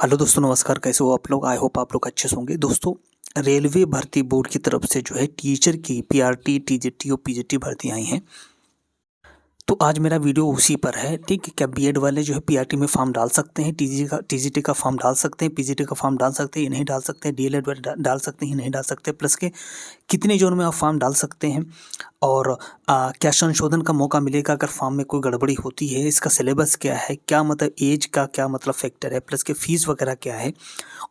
Hello दोस्तों, नमस्कार। कैसे हो आप लोग? आई होप आप लोग अच्छे से होंगे। दोस्तों, रेलवे भर्ती बोर्ड की तरफ से जो है टीचर की पीआरटी, टीजीटी और पीजीटी भर्ती आई हैं। तो आज मेरा वीडियो उसी पर है। ठीक है, क्या बीएड वाले जो है पीआरटी में फॉर्म डाल सकते हैं, टीजीटी का फॉर्म डाल सकते हैं, पीजीटी का फॉर्म डाल सकते हैं, ये नहीं डाल सकते, डीएलएड वाले डाल सकते हैं, नहीं डाल सकते, प्लस के कितने जोन में आप फॉर्म डाल सकते हैं और क्या संशोधन का मौका मिलेगा अगर फॉर्म में कोई गड़बड़ी होती है, इसका सिलेबस क्या है, क्या मतलब एज का क्या मतलब फैक्टर है, प्लस के फीस वगैरह क्या है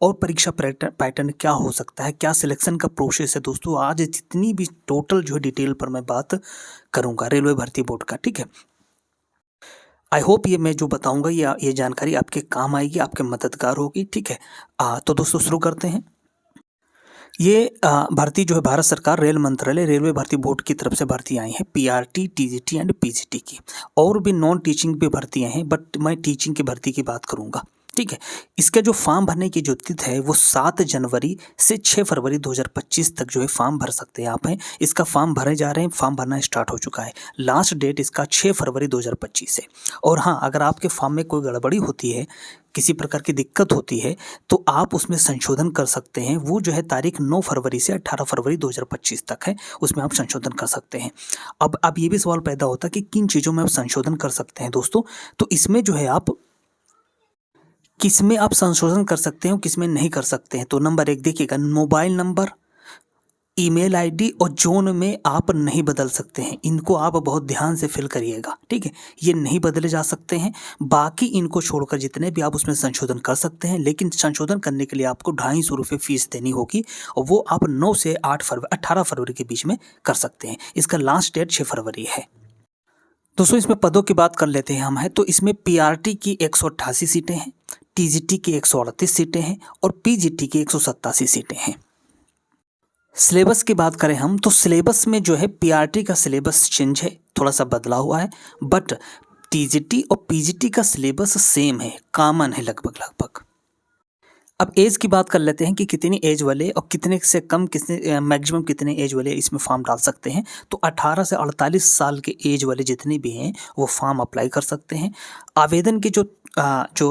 और परीक्षा पैटर्न क्या हो सकता है, क्या सिलेक्शन का प्रोसेस है। दोस्तों, आज जितनी भी टोटल जो है डिटेल पर मैं बात करूंगा रेलवे भर्ती बोर्ड का। ठीक है, आई होप ये मैं जो बताऊंगा ये जानकारी आपके काम आएगी, आपके मददगार होगी। ठीक है, तो दोस्तों शुरू करते हैं। ये भर्ती जो है भारत सरकार रेल मंत्रालय रेलवे भर्ती बोर्ड की तरफ से भर्ती आई है, पीआरटी, टीजीटी एंड पीजीटी की। और भी नॉन टीचिंग भी भर्तियां हैं, बट मैं टीचिंग की भर्ती की बात करूंगा। ठीक है, इसका जो फॉर्म भरने की जो तिथि है वो 7 जनवरी से 6 फरवरी 2025 तक जो है फॉर्म भर सकते हैं आप हैं। इसका फॉर्म भरे जा रहे हैं, फॉर्म भरना स्टार्ट हो चुका है। लास्ट डेट इसका 6 फरवरी 2025 है। और हाँ, अगर आपके फॉर्म में कोई गड़बड़ी होती है, किसी प्रकार की दिक्कत होती है, तो आप उसमें संशोधन कर सकते हैं। वो जो है तारीख 9 फरवरी से 18 फरवरी 2025 तक है, उसमें आप संशोधन कर सकते हैं। अब ये भी सवाल पैदा होता है कि किन चीज़ों में आप संशोधन कर सकते हैं दोस्तों। तो इसमें जो है आप किसमें आप संशोधन कर सकते हैं और किसमें नहीं कर सकते हैं। तो नंबर 1 देखिएगा, मोबाइल नंबर, ईमेल आईडी और जोन में आप नहीं बदल सकते हैं। इनको आप बहुत ध्यान से फिल करिएगा। ठीक है, ये नहीं बदले जा सकते हैं। बाकी इनको छोड़कर जितने भी आप उसमें संशोधन कर सकते हैं, लेकिन संशोधन करने के लिए आपको 250 रुपये फीस देनी होगी और वो आप 9 से 18 फरवरी के बीच में कर सकते हैं। इसका लास्ट डेट 6 फरवरी है। दोस्तों, इसमें पदों की बात कर लेते हैं हम हैं तो इसमें पीआरटी की 188 सीटें हैं, टीजीटी की 138 सीटें हैं और पीजीटी की 187 सीटें हैं। सिलेबस की बात करें हम तो सिलेबस में जो है पीआरटी का सिलेबस चेंज है, थोड़ा सा बदला हुआ है, बट टीजीटी और पीजीटी का सिलेबस सेम है, कॉमन है लगभग। अब एज की बात कर लेते हैं कि कितनी एज वाले और कितने से कम, कितने मैक्सिमम कितने एज वाले इसमें फॉर्म डाल सकते हैं। तो 18 से 48 साल के एज वाले जितने भी हैं वो फॉर्म अप्लाई कर सकते हैं। आवेदन की जो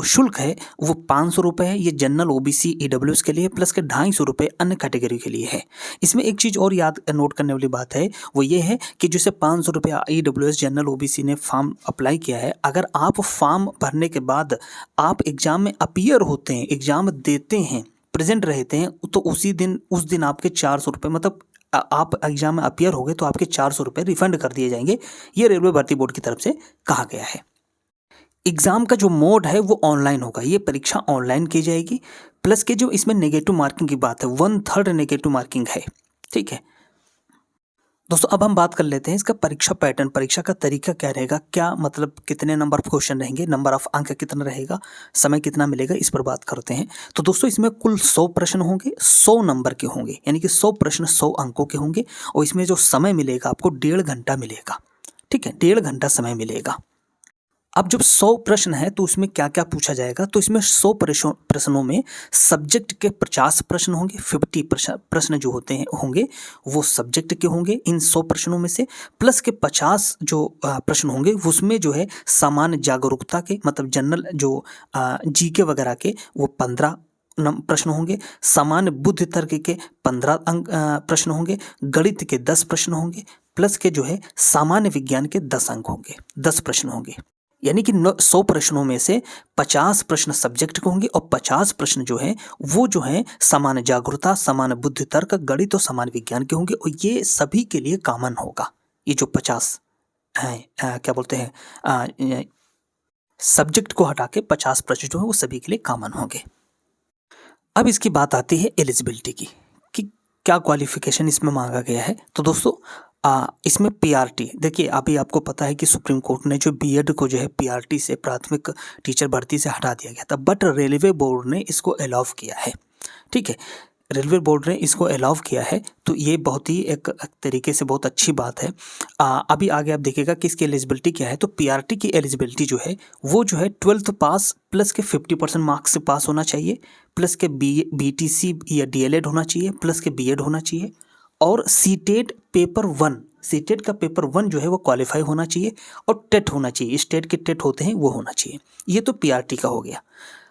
शुल्क है वो 500 रुपये है। ये जनरल, ओबीसी, ईडब्ल्यूएस के लिए, प्लस के 250 रुपये अन्य कैटेगरी के लिए है। इसमें एक चीज़ और याद नोट करने वाली बात है, वो ये है कि जैसे 500 रुपये ईडब्ल्यूएस, जनरल, ओबीसी ने फॉर्म अप्लाई किया है, अगर आप फॉर्म भरने के बाद आप एग्ज़ाम में अपीयर होते हैं, एग्ज़ाम देते हैं, प्रेजेंट रहते हैं, तो उस दिन आपके 400 रुपये, मतलब आप एग्ज़ाम में अपीयर हो गए तो आपके 400 रुपये रिफंड कर दिए जाएंगे। ये रेलवे भर्ती बोर्ड की तरफ से कहा गया है। एग्ज़ाम का जो मोड है वो ऑनलाइन होगा, ये परीक्षा ऑनलाइन की जाएगी। प्लस के जो इसमें नेगेटिव मार्किंग की बात है, 1/3 नेगेटिव मार्किंग है। ठीक है दोस्तों, अब हम बात कर लेते हैं इसका परीक्षा पैटर्न, परीक्षा का तरीका क्या रहेगा, क्या मतलब कितने नंबर ऑफ क्वेश्चन रहेंगे, नंबर ऑफ अंक कितना रहेगा, समय कितना मिलेगा, इस पर बात करते हैं। तो दोस्तों, इसमें कुल 100 प्रश्न होंगे, 100 नंबर के होंगे, यानी कि 100 प्रश्न 100 अंकों के होंगे। और इसमें जो समय मिलेगा आपको 1.5 घंटा मिलेगा। ठीक है, 1.5 घंटा समय मिलेगा। अब जब 100 प्रश्न है तो उसमें क्या क्या पूछा जाएगा, तो इसमें 100 प्रश्नों में सब्जेक्ट के 50 प्रश्न होंगे, 50 प्रश्न जो होंगे वो सब्जेक्ट के होंगे इन 100 प्रश्नों में से। प्लस के 50 जो प्रश्न होंगे उसमें जो है सामान्य जागरूकता के, मतलब जनरल जो जीके वगैरह के, वो 15 प्रश्न होंगे। सामान्य बुद्धि तर्क के 15 प्रश्न होंगे। गणित के 10 प्रश्न होंगे। प्लस के जो है सामान्य विज्ञान के 10 अंक होंगे, 10 प्रश्न होंगे। यानी कि 100 प्रश्नों में से 50 प्रश्न सब्जेक्ट के होंगे और 50 प्रश्न जो है वो जो है सामान्य जागरूकता, सामान्य बुद्धि तर्क, गणित और सामान्य विज्ञान के होंगे। और ये सभी के लिए कॉमन होगा। ये जो 50 हैं, क्या बोलते हैं, सब्जेक्ट को हटा के 50 प्रश्न जो है वो सभी के लिए कॉमन होंगे। अब इसकी बात आती है एलिजिबिलिटी की, कि क्या क्वालिफिकेशन इसमें मांगा गया है। तो दोस्तों, इसमें पीआरटी, देखिए अभी आपको पता है कि सुप्रीम कोर्ट ने जो बीएड को जो है पीआरटी से, प्राथमिक टीचर भर्ती से हटा दिया गया था, बट रेलवे बोर्ड ने इसको अलाउ किया है। ठीक है, रेलवे बोर्ड ने इसको अलाउ किया है, तो ये बहुत ही एक तरीके से बहुत अच्छी बात है। अभी आगे आप देखिएगा कि इसकी एलिजिबिलिटी क्या है। तो पीआरटी की एलिजिबिलिटी जो है वो जो है 12th पास प्लस के 50% मार्क्स से पास होना चाहिए, प्लस के बीटीसी या डीएलएड होना चाहिए, प्लस के बीएड होना चाहिए, और सीटेट पेपर 1, सीटेट का पेपर 1 जो है वो क्वालिफाई होना चाहिए, और टेट होना चाहिए, स्टेट के टेट होते हैं वो होना चाहिए। ये तो पीआरटी का हो गया।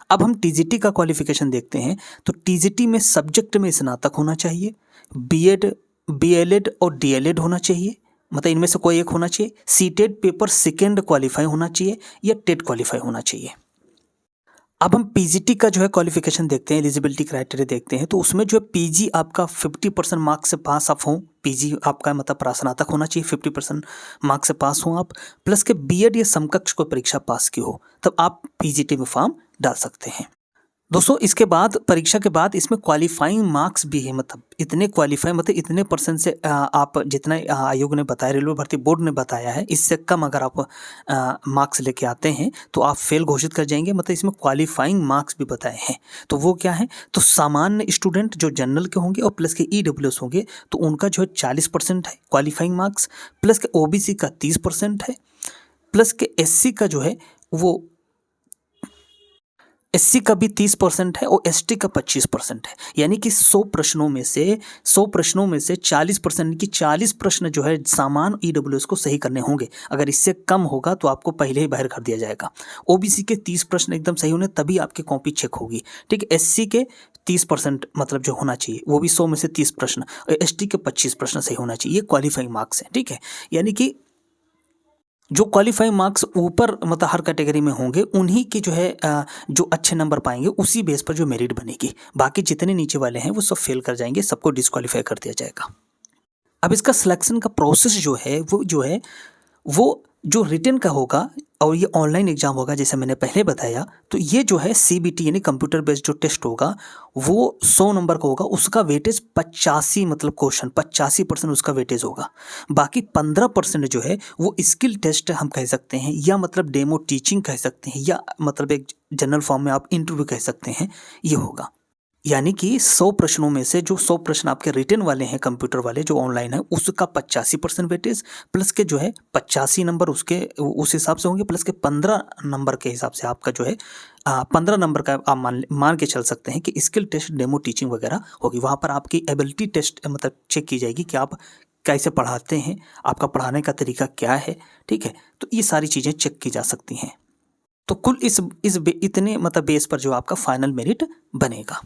अब हम टीजीटी का क्वालिफिकेशन देखते हैं। तो टीजीटी में सब्जेक्ट में स्नातक होना चाहिए, बीएड, बीएलएड और डीएलएड होना चाहिए, मतलब इनमें से कोई एक होना चाहिए। सीटेट पेपर सेकेंड क्वालिफाई होना चाहिए या टेट क्वालिफाई होना चाहिए। अब हम पीजीटी का जो है क्वालिफिकेशन देखते हैं, एलिजिबिलिटी क्राइटेरिया देखते हैं। तो उसमें जो है पीजी आपका 50% मार्क्स से पास आप हो, पीजी आपका मतलब स्नातक होना चाहिए, 50% मार्क्स से पास हो आप, प्लस के बीएड या समकक्ष को परीक्षा पास की हो, तब आप पीजीटी में फॉर्म डाल सकते हैं। दोस्तों इसके बाद परीक्षा के बाद इसमें क्वालिफाइंग मार्क्स भी है, मतलब इतने क्वालिफाई मतलब इतने परसेंट से आप जितना आयोग ने बताया, रेलवे भर्ती बोर्ड ने बताया है, इससे कम अगर आप मार्क्स लेके आते हैं तो आप फेल घोषित कर जाएंगे। मतलब इसमें क्वालिफाइंग मार्क्स भी बताए हैं। तो वो क्या है, तो सामान्य स्टूडेंट जो जनरल के होंगे और प्लस के ईडब्ल्यूएस होंगे तो उनका जो है 40% है क्वालिफाइंग मार्क्स, प्लस के ओबीसी का 30% है, प्लस के एससी का जो है वो एससी का भी 30% है और एसटी का 25% है। यानी कि 100 प्रश्नों में से 40% की 40 प्रश्न जो है सामान्य ईडब्ल्यूएस को सही करने होंगे। अगर इससे कम होगा तो आपको पहले ही बाहर कर दिया जाएगा। ओबीसी के 30 प्रश्न एकदम सही होने तभी आपकी कॉपी चेक होगी, ठीक है। एससी के 30% मतलब जो होना चाहिए वो भी 100 में से 30 प्रश्न, और एसटी के 25 प्रश्न सही होना चाहिए। ये क्वालिफाइंग मार्क्स है, ठीक है। यानी कि जो क्वालिफाइंग मार्क्स ऊपर मतलब हर कैटेगरी में होंगे उन्हीं के जो है जो अच्छे नंबर पाएंगे उसी बेस पर जो मेरिट बनेगी। बाकी जितने नीचे वाले हैं वो सब फेल कर जाएंगे, सबको डिस्क्वालीफाई कर दिया जाएगा। अब इसका सिलेक्शन का प्रोसेस जो है वो जो रिटन का होगा और ये ऑनलाइन एग्जाम होगा जैसे मैंने पहले बताया। तो ये जो है सीबीटी यानी कंप्यूटर बेस्ड जो टेस्ट होगा वो 100 नंबर का होगा, उसका वेटेज 85 मतलब क्वेश्चन 85% उसका वेटेज होगा। बाकी 15% जो है वो स्किल टेस्ट हम कह सकते हैं, या मतलब डेमो टीचिंग कह सकते हैं, या मतलब एक जनरल फॉर्म में आप इंटरव्यू कह सकते हैं, ये होगा। यानी कि 100 प्रश्नों में से जो 100 प्रश्न आपके रिटन वाले हैं कंप्यूटर वाले जो ऑनलाइन है उसका 85% वेटेज, प्लस के जो है 85 नंबर उसके उस हिसाब से होंगे, प्लस के 15 नंबर के हिसाब से आपका जो है 15 नंबर का आप मान के चल सकते हैं कि स्किल टेस्ट डेमो टीचिंग वगैरह होगी। वहाँ पर आपकी एबिलिटी टेस्ट मतलब चेक की जाएगी कि आप कैसे पढ़ाते हैं, आपका पढ़ाने का तरीका क्या है, ठीक है। तो ये सारी चीज़ें चेक की जा सकती हैं। तो कुल इतने मतलब बेस पर जो आपका फाइनल मेरिट बनेगा।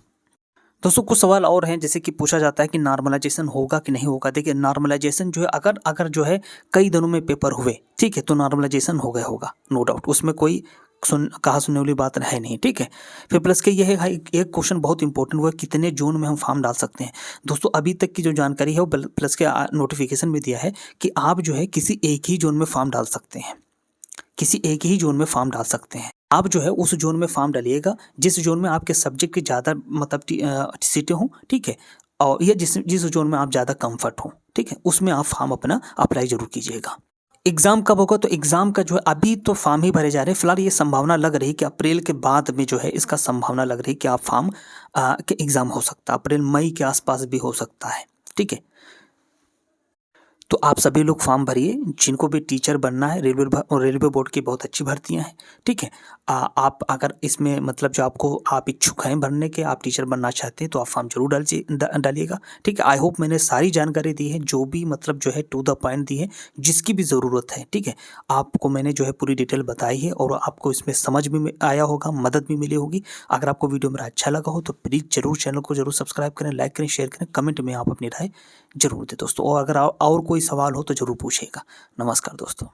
दोस्तों कुछ सवाल और हैं, जैसे कि पूछा जाता है कि नॉर्मलाइजेशन होगा कि नहीं होगा। देखिए नॉर्मलाइजेशन जो है अगर जो है कई दिनों में पेपर हुए, ठीक है, तो नॉर्मलाइजेशन हो गया होगा, नो डाउट, उसमें कोई कहा सुनने वाली बात है नहीं, ठीक है। फिर प्लस के ये है एक क्वेश्चन बहुत इंपॉर्टेंट, वो है कितने जोन में हम फॉर्म डाल सकते हैं। दोस्तों अभी तक की जो जानकारी है वो प्लस के नोटिफिकेशन में दिया है कि आप जो है किसी एक ही जोन में फॉर्म डाल सकते हैं, किसी एक ही जोन में फॉर्म डाल सकते हैं। आप जो है उस जोन में फॉर्म डालिएगा जिस जोन में आपके सब्जेक्ट की ज़्यादा मतलब सीटें हों, ठीक है, और या जिस जोन में आप ज़्यादा कंफर्ट हो, ठीक है, उसमें आप फॉर्म अपना अप्लाई जरूर कीजिएगा। एग्ज़ाम कब होगा, तो एग्ज़ाम का जो है अभी तो फॉर्म ही भरे जा रहे हैं। फिलहाल ये संभावना लग रही है कि अप्रैल के बाद में जो है इसका संभावना लग रही है कि आप फॉर्म के एग्ज़ाम हो सकता है, अप्रैल मई के आसपास भी हो सकता है, ठीक है। तो आप सभी लोग फॉर्म भरिए, जिनको भी टीचर बनना है। रेलवे बोर्ड की बहुत अच्छी भर्तियां हैं, ठीक है। आप अगर इसमें मतलब जो आप इच्छुक हैं भरने के, आप टीचर बनना चाहते हैं तो आप फॉर्म जरूर डालिएगा, ठीक है। आई होप मैंने सारी जानकारी दी है, जो भी मतलब जो है टू द पॉइंट दी है, जिसकी भी ज़रूरत है, ठीक है। आपको मैंने जो है पूरी डिटेल बताई है और आपको इसमें समझ भी आया होगा, मदद भी मिली होगी। अगर आपको वीडियो मेरा अच्छा लगा हो तो प्लीज़ जरूर चैनल को जरूर सब्सक्राइब करें, लाइक करें, शेयर करें, कमेंट में आप अपनी राय जरूर दें दोस्तों। और अगर और कोई सवाल हो तो ज़रूर पूछिएगा। नमस्कार दोस्तों।